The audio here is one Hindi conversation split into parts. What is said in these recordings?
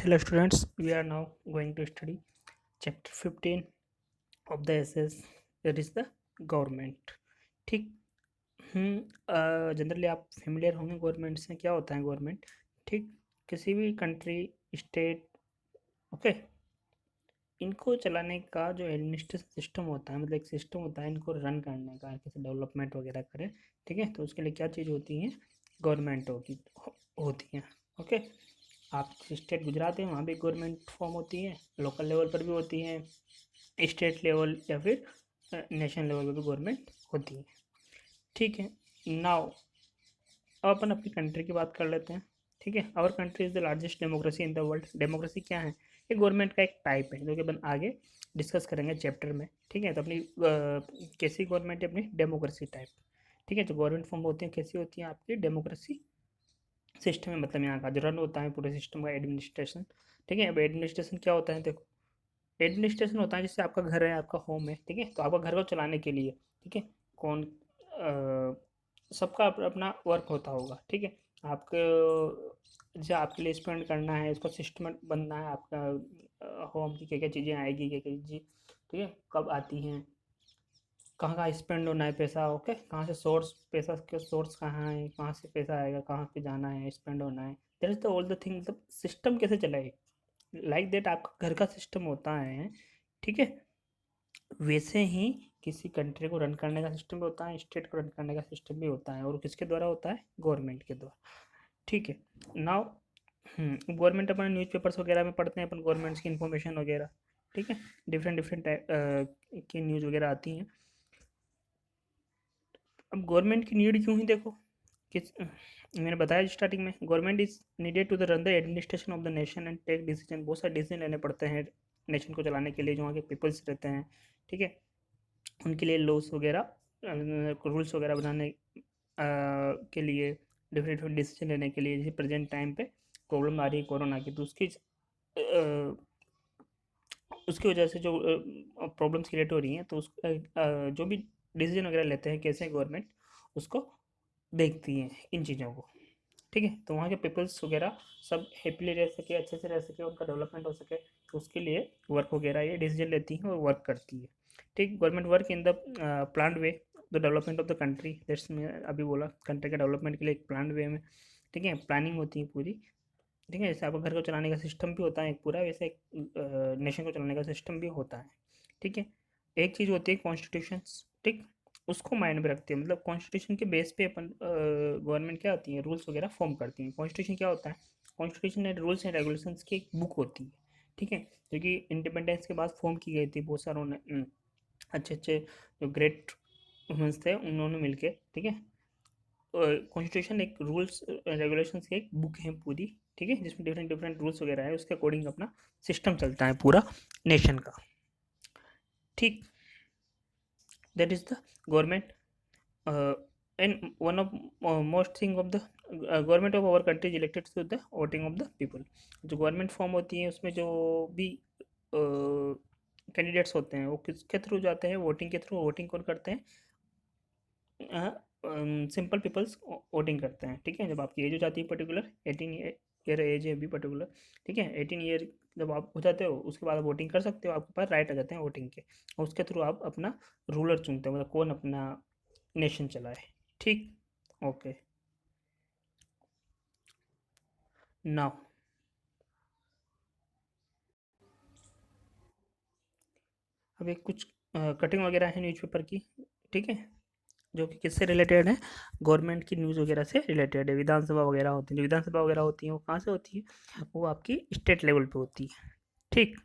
Hello students, we are now going to study chapter 15 of the essays, that is the government. ठीक। जनरली आप फेमिलियर होंगे गवर्नमेंट से, क्या होता है गवर्नमेंट। ठीक। किसी भी कंट्री, स्टेट, ओके, इनको चलाने का जो एडमिनिस्ट्रेशन सिस्टम होता है, मतलब एक सिस्टम होता है इनको रन करने का, कैसे डेवलपमेंट वगैरह करें। ठीक है, तो उसके लिए क्या चीज़ होती है, गवर्नमेंट होती है। ओके। आप स्टेट गुजरात है, वहाँ भी गवर्नमेंट फॉर्म होती है, लोकल लेवल पर भी होती है, स्टेट लेवल या फिर नेशनल लेवल पर भी गवर्नमेंट होती है। ठीक है। नाउ अब अपन अपनी कंट्री की बात कर लेते हैं। ठीक है। Our country is the largest democracy in the world. Democracy क्या है, ये गवर्नमेंट का एक टाइप है जो कि अपन आगे डिस्कस करेंगे चैप्टर में। ठीक है। तो अपनी कैसी गवर्नमेंट है, अपनी डेमोक्रेसी टाइप। ठीक है। जो गवर्नमेंट फॉर्म होती है कैसी होती है, आपकी डेमोक्रेसी सिस्टम है, मतलब यहाँ का जो रन होता है पूरे सिस्टम का एडमिनिस्ट्रेशन। ठीक है। अब एडमिनिस्ट्रेशन क्या होता है, देखो, एडमिनिस्ट्रेशन होता है जैसे आपका घर है, आपका होम है। ठीक है। तो आपका घर को चलाने के लिए, ठीक है, कौन सबका अपना वर्क होता होगा। ठीक है। आपके जैसे आपके लिए स्पेंड करना है, उसका सिस्टम बनना है, आपका होम की क्या क्या चीज़ें आएगी, क्या क्या चीज़ें, ठीक है, कब आती हैं, कहाँ कहाँ स्पेंड होना है पैसा। ओके। कहाँ से सोर्स, पैसा के सोर्स कहाँ है, कहाँ से पैसा आएगा, कहाँ पे जाना है, स्पेंड होना है, that is the all the thing. मतलब सिस्टम कैसे चलाए, लाइक दैट आपका घर का सिस्टम होता है। ठीक है। वैसे ही किसी कंट्री को रन करने का सिस्टम भी होता है, स्टेट को रन करने का सिस्टम भी होता है, और किसके द्वारा होता है, गवर्नमेंट के द्वारा। ठीक है। नाउ गवर्नमेंट अपन न्यूज़ पेपर्स वगैरह में पढ़ते हैं अपन, गवर्नमेंट्स की इन्फॉर्मेशन वगैरह। ठीक है। डिफरेंट डिफरेंट टाइप की न्यूज़ वगैरह आती हैं। अब गवर्नमेंट की नीड क्यों ही, देखो, किस मैंने बताया स्टार्टिंग में, government is needed to the run the administration of the nation and take decision. बहुत सारे डिसीजन लेने पड़ते हैं नेशन को चलाने के लिए, जो वहाँ के पीपल्स रहते हैं। ठीक है। उनके लिए लॉस वगैरह, रूल्स वगैरह बनाने के लिए, डिफरेंट डिफरेंट डिसीजन लेने के लिए। जैसे प्रेजेंट टाइम पे प्रॉब्लम आ रही है कोरोना की, तो उसकी वजह से जो प्रॉब्लम्स क्रिएट हो रही हैं, तो जो भी डिसीजन वगैरह लेते हैं, कैसे गवर्नमेंट उसको देखती है इन चीज़ों को। ठीक है। तो वहाँ के पीपल्स वगैरह सब हैप्पीली रह सके, अच्छे से रह सके, उनका डेवलपमेंट हो सके, तो उसके लिए वर्क वगैरह ये डिसीजन लेती हैं और वर्क करती है। ठीक। Government work in the planned way the development of the country, that's मैं अभी बोला, कंट्री के डेवलपमेंट के लिए एक प्लान्ड वे में, ठीक है, प्लानिंग होती है पूरी। ठीक है। जैसे आपको घर को चलाने का सिस्टम भी होता है एक पूरा, वैसे एक नेशन को चलाने का सिस्टम भी होता है। ठीक है। एक चीज़ होती है कॉन्स्टिट्यूशन। ठीक। उसको माइंड में रखते हैं, मतलब कॉन्स्टिट्यूशन के बेस पे अपन गवर्नमेंट क्या होती है, रूल्स वगैरह फॉर्म करती हैं। कॉन्स्टिट्यूशन क्या होता है, constitution and rules and regulations की एक बुक होती है। ठीक है। जो कि इंडिपेंडेंस के बाद फॉर्म की गई थी, बहुत सारों ने अच्छे अच्छे जो ग्रेट वुमेंस थे उन्होंने मिलके। ठीक है। कॉन्स्टिट्यूशन एक रूल्स रेगुलेशंस की एक बुक है पूरी। ठीक है। जिसमें डिफरेंट डिफरेंट रूल्स वगैरह है, उसके अकॉर्डिंग अपना सिस्टम चलता है पूरा नेशन का। ठीक। That is the government and one of most thing of the government of our country is elected through the voting of the people। जो गवर्नमेंट फॉर्म होती है उसमें जो भी कैंडिडेट्स होते हैं वो किसके थ्रू जाते हैं, वोटिंग के थ्रू। वोटिंग कौन करते हैं, सिंपल पीपल्स वोटिंग करते हैं। ठीक है। जब आपकी एज हो जाती है पर्टिकुलर 18 ईयर एज है अभी पर्टिकुलर, ठीक है, 18 ईयर जब आप हो जाते हो, उसके बाद आप वोटिंग कर सकते हो, आपके पास राइट आ जाते हैं वोटिंग के, और उसके थ्रू आप अपना रूलर चुनते हो, मतलब कौन अपना नेशन चलाए। ठीक। ओके। नाउ अब एक कुछ कटिंग वगैरह है न्यूज़पेपर की। ठीक है। जो कि किससे रिलेटेड है, गवर्नमेंट की न्यूज़ वगैरह से रिलेटेड है। विधानसभा वगैरह होती है, जो विधानसभा वगैरह होती है वो कहाँ से होती है, वो आपकी स्टेट लेवल पे होती है। ठीक।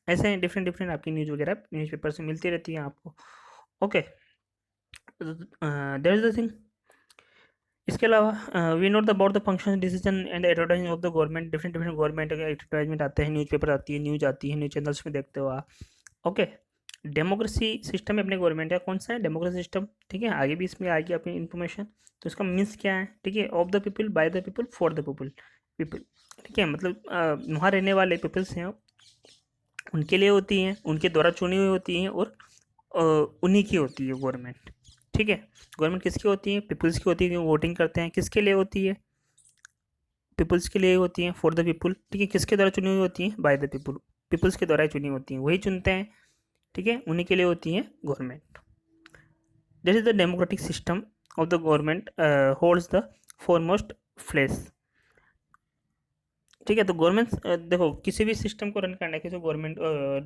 ऐसे डिफरेंट डिफरेंट आपकी न्यूज़ वगैरह न्यूज़पेपर से मिलती रहती है आपको। Okay. There is the thing. इसके अलावा we note about the function decision and advertising of the government. Different different government के एडवर्टाइजमेंट आते हैं, न्यूज़पेपर आती है, न्यूज़ आती है, न्यूज़ चैनल्स में देखते हो आप। ओके। डेमोक्रेसी सिस्टम है अपने गवर्नमेंट का, कौन सा है, डेमोक्रेसी सिस्टम। ठीक है। आगे भी इसमें आएगी अपनी इन्फॉर्मेशन। तो इसका मीन्स क्या है, ठीक है, of the people, by the people, for the people, people. ठीक है। मतलब वहाँ रहने वाले पीपल्स हैं, उनके लिए होती हैं, उनके द्वारा चुनी हुई होती हैं, और उन्हीं की होती है गवर्नमेंट। ठीक है। गवर्नमेंट किसकी होती है, पीपल्स की होती है, वोटिंग करते हैं, किसके लिए होती है, पीपल्स के लिए होती हैं, फॉर द पीपल, ठीक है। किसके द्वारा चुनी हुई होती हैं? बाय द पीपल, पीपल्स के द्वारा चुनी होती हैं, वही चुनते हैं, ठीक है, उन्हीं के लिए होती हैं government. This is the democratic system of the government holds the foremost place, ठीक है। तो गवर्नमेंट देखो किसी भी सिस्टम को रन करने का, जो गवर्नमेंट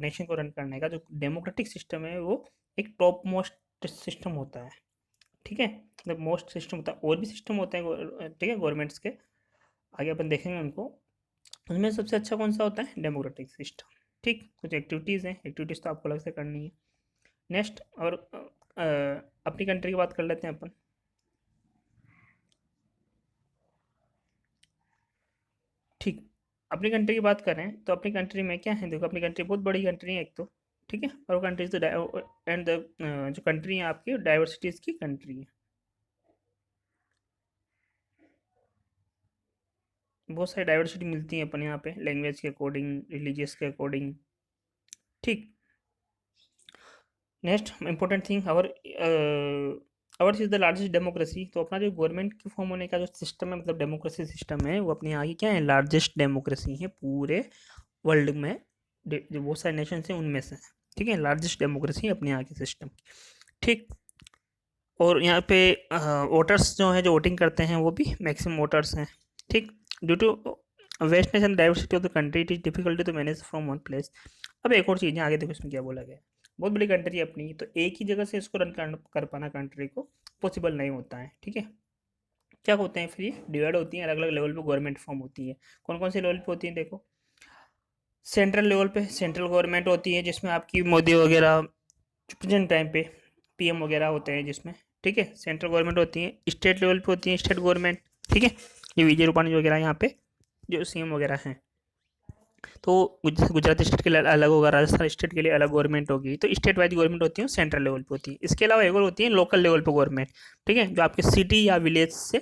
नेशन को रन करने का जो डेमोक्रेटिक सिस्टम है वो एक टॉप मोस्ट सिस्टम होता है, ठीक है। द मोस्ट सिस्टम होता है, और भी सिस्टम होते हैं, ठीक है, गवर्नमेंट्स के, आगे अपन देखेंगे उनको। उसमें सबसे अच्छा कौन सा होता है? डेमोक्रेटिक सिस्टम, ठीक। कुछ एक्टिविटीज़ हैं, एक्टिविटीज़ तो आपको अलग से करनी है। नेक्स्ट, और अपनी कंट्री की बात कर लेते हैं अपन। ठीक, अपनी कंट्री की बात करें तो अपनी कंट्री में क्या है? देखो अपनी कंट्री बहुत बड़ी कंट्री है एक तो, ठीक है, और कंट्रीज एंड द जो कंट्री है आपकी डाइवर्सिटीज़ की कंट्री है, बहुत सारी डाइवर्सिटी मिलती है अपन यहाँ पे, लैंग्वेज के अकॉर्डिंग, रिलीजियस के अकॉर्डिंग, ठीक। Next important thing, hours is the largest democracy. तो अपना जो गवर्नमेंट के फॉर्म होने का जो सिस्टम है, मतलब डेमोक्रेसी सिस्टम है, वो अपने यहाँ की क्या है? लार्जेस्ट डेमोक्रेसी है पूरे वर्ल्ड में, जो बहुत सारे नेशन हैं उनमें से, ठीक है। लार्जेस्ट डेमोक्रेसी अपने यहाँ की सिस्टम, ठीक। और यहाँ पे वोटर्स जो हैं, जो वोटिंग करते हैं, वो भी मैक्सिमम वोटर्स हैं, ठीक। Due to vastness and diversity of the country it is difficult to manage from one place. अब एक और चीज़ है, आगे देखो इसमें क्या बोला गया है। बहुत बड़ी कंट्री है अपनी, तो एक ही जगह से इसको रन कर पाना कंट्री को पॉसिबल नहीं होता है, ठीक है। क्या होते हैं फिर? ये डिवाइड होती हैं, अलग अलग लेवल पे गवर्नमेंट फॉर्म होती है। कौन कौन से लेवल पे होती है? देखो, सेंट्रल लेवल पे सेंट्रल गवर्नमेंट होती है, जिसमें आपकी मोदी वगैरह प्रेजेंट टाइम पे पीएम वगैरह होते हैं जिसमें, ठीक है, सेंट्रल गवर्नमेंट होती है। स्टेट लेवल पे होती है स्टेट गवर्नमेंट, ठीक है, ये विजय रूपाणी वगैरह यहाँ पे जो सीएम वगैरह हैं। तो गुजरात स्टेट के लिए अलग होगा, राजस्थान स्टेट के लिए अलग गवर्नमेंट होगी। तो स्टेट वाइज गवर्नमेंट होती है, सेंट्रल लेवल पे होती है। इसके अलावा एक और होती है लोकल लेवल पे गवर्नमेंट, ठीक है, जो आपके सिटी या विलेज से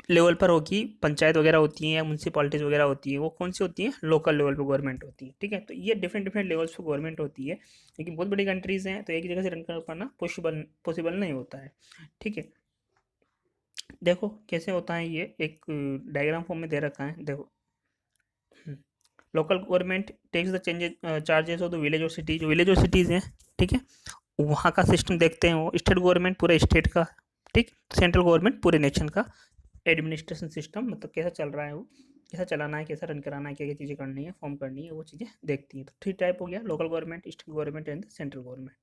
लेवल पर होगी, पंचायत वगैरह होती हैं या म्यूनसिपालिटीज़ वगैरह होती हैं, वो कौन सी होती हैं? लोकल लेवल पे गवर्नमेंट होती है, ठीक है। तो ये डिफरेंट डिफरेंट लेवल्स पे गवर्नमेंट होती है, लेकिन बहुत बड़ी कंट्रीज़ हैं तो एक ही जगह से रन कर पाना पॉसिबल पॉसिबल नहीं होता है, ठीक है। देखो कैसे होता है, ये एक डायग्राम फॉर्म में दे रखा है, देखो। Local government takes the changes charges of the village और सिटी, जो विलेज और सिटीज़ हैं, ठीक है, वहाँ का सिस्टम देखते हैं वो। स्टेट गवर्नमेंट पूरे स्टेट का, ठीक। सेंट्रल गवर्नमेंट पूरे नेशन का एडमिनिस्ट्रेशन सिस्टम, मतलब कैसा चल रहा है वो, कैसा चलाना है, कैसा रन कराना है, क्या क्या चीज़ें करनी है, फॉर्म करनी है, वो चीज़ें देखती हैं। तो थ्री टाइप हो गया, local government, state government and central government,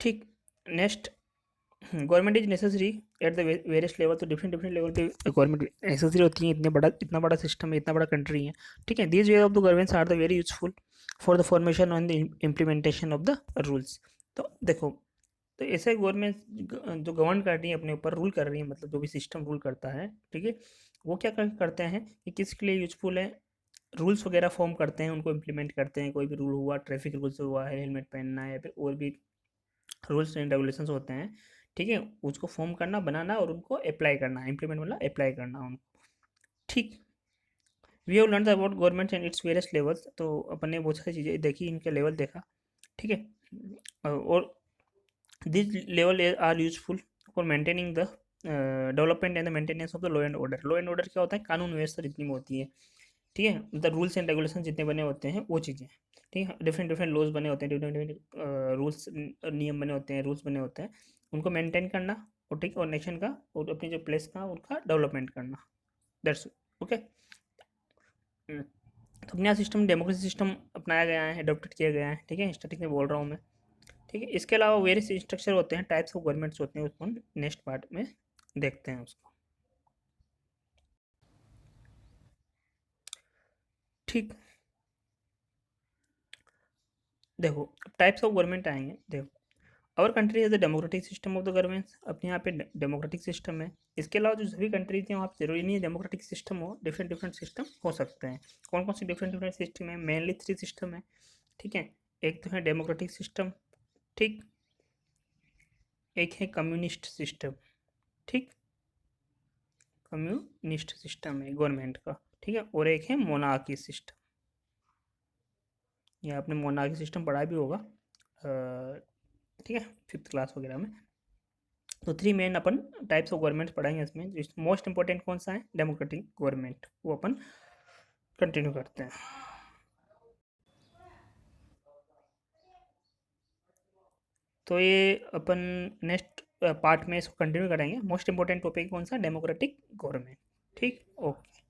ठीक। Next, government is necessary at the various level. तो डिफरेंट डिफरेंट लेवल पे गवर्नमेंट नेसेसरी होती है, इतना बड़ा सिस्टम है, इतना बड़ा कंट्री है, ठीक है। These way of the governments are the very useful for the formation and the implementation of the rules. तो देखो, तो ऐसे गवर्नमेंट जो गवर्न कर रही है अपने ऊपर, रूल कर रही है, मतलब जो भी सिस्टम रूल करता है, ठीक है, वो क्या करते हैं कि किसके लिए यूजफुल है? रूल्स वगैरह फॉर्म करते हैं, उनको इम्प्लीमेंट करते हैं। कोई भी रूल हुआ, ट्रैफिक रूल्स हुआ है, हेलमेट पहनना है, या फिर और भी रूल्स एंड रेगुलेशंस होते हैं, ठीक है, उसको फॉर्म करना, बनाना और उनको अप्लाई करना, इम्प्लीमेंट मतलब अप्लाई करना उनको, ठीक। We have learn about government and its various levels. तो अपन ने बहुत सारी चीज़ें देखी, इनके लेवल देखा, ठीक है। और this level are useful for maintaining the development and the maintenance of the law and order. Law and order क्या होता है? कानून व्यवस्था जितनी में होती है, ठीक है, मतलब रूल्स एंड रेगुलेशन जितने बने होते हैं वो चीज़ें, ठीक है। डिफरेंट डिफरेंट लॉज बने होते हैं, डिफरेंट डिफरेंट रूल्स नियम बने होते हैं, रूल्स बने होते हैं, उनको मेंटेन करना, और ठीक, और नेशन का और अपनी जो प्लेस का उनका डेवलपमेंट करना, दैट्स ओके। तो अपने यहाँ सिस्टम डेमोक्रेसी सिस्टम अपनाया गया है, अडोप्टेड किया गया है, ठीक है, स्टार्टिंग में बोल रहा हूँ मैं, ठीक है। इसके अलावा वेरियस स्ट्रक्चर होते हैं, टाइप्स ऑफ गवर्नमेंट्स होते हैं, उसको नेक्स्ट पार्ट में देखते हैं उसको, ठीक। देखो टाइप्स ऑफ गवर्नमेंट आएंगे, देखो our country is the democratic system of the government. अपने यहाँ पे डेमोक्रेटिक सिस्टम है। इसके अलावा जो सभी कंट्रीज हैं वहाँ पे जरूरी नहीं है डेमोक्रेटिक सिस्टम हो, डिफरेंट डिफरेंट सिस्टम हो सकते हैं। कौन कौन से डिफरेंट डिफरेंट सिस्टम है? मेनली थ्री सिस्टम है, ठीक है। एक तो है डेमोक्रेटिक सिस्टम, ठीक। एक है कम्युनिस्ट सिस्टम, ठीक, कम्युनिस्ट सिस्टम है गवर्नमेंट का, ठीक है। और एक है मोनार्की सिस्टम, ये आपने मोनार्की सिस्टम पढ़ा भी होगा, ठीक है, फिफ्थ क्लास वगैरह में। तो 3 main upon types of governments पढ़ाएंगे इसमें। जो मोस्ट इंपॉर्टेंट कौन सा है? डेमोक्रेटिक गवर्नमेंट, वो अपन कंटिन्यू करते हैं। तो ये अपन नेक्स्ट पार्ट में इसको कंटिन्यू करेंगे। मोस्ट इंपॉर्टेंट टॉपिक कौन सा? Democratic government. ठीक, ओके।